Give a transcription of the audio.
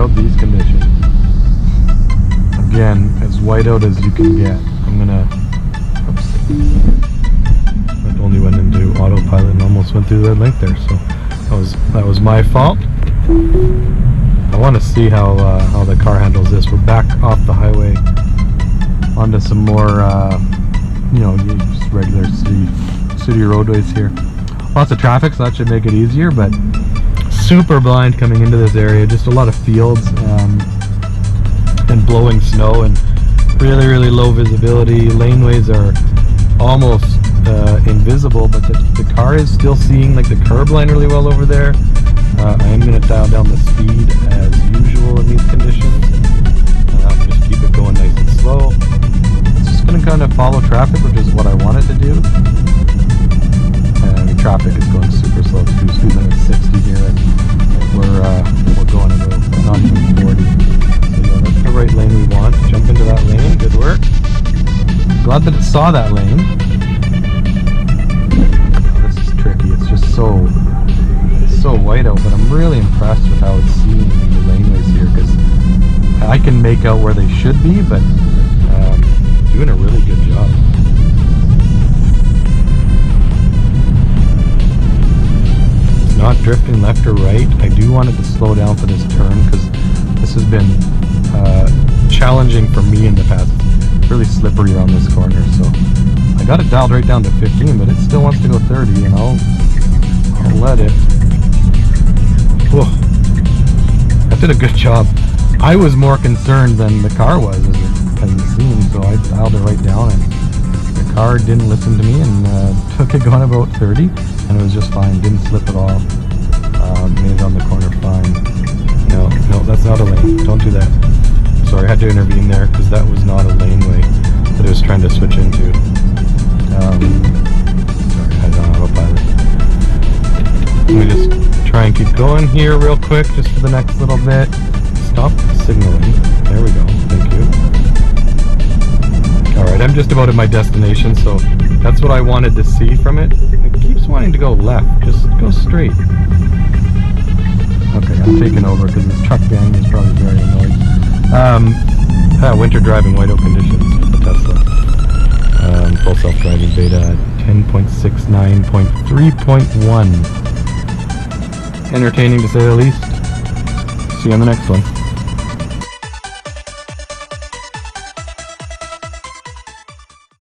out these conditions. Again, as white out as you can get. I'm gonna, oops, I only went into autopilot and almost went through that link there, so that was my fault. I want to see how the car handles this. We're back off the highway onto some more, just regular city roadways here. Lots of traffic, so that should make it easier, but super blind coming into this area. Just a lot of fields and blowing snow and really low visibility. Laneways are almost invisible, but the car is still seeing like the curb line really well over there. I am going to dial down the speed as usual in these conditions. Just keep it going nice and slow. It's just going to kind of follow traffic, which is what I wanted to do. Traffic is going super slow too. Speed limit 60 here, and we're going about not even 40. So yeah, that's the right lane we want. Jump into that lane. Good work. Glad that it saw that lane. Oh, this is tricky. It's just so white out, but I'm really impressed with how it's seeing the laneways here, because I can make out where they should be, but doing a really good job. Not drifting left or right. I do want it to slow down for this turn, because this has been challenging for me in the past. It's really slippery on this corner, so I got it dialed right down to 15, but it still wants to go 30, and I'll let it. Whoa. That did a good job. I was more concerned than the car was, as it seemed, so I dialed it right down, and the car didn't listen to me and took it going about 30, and it was just fine. Didn't slip at all. Made it on the corner fine. No, that's not a lane. Don't do that. Sorry, I had to intervene there, because that was not a laneway that it was trying to switch into. Sorry, I had it on autopilot. Let me just try and keep going here real quick, just for the next little bit. Stop signaling. There we go. Thank you. Alright, I'm just about at my destination, so that's what I wanted to see from it. It keeps wanting to go left. Just go straight. Okay, I'm taking over because this truck gang is probably very annoyed. Winter driving whiteout conditions for Tesla. Full self-driving beta 10.69.3.1. Entertaining to say the least. See you on the next one.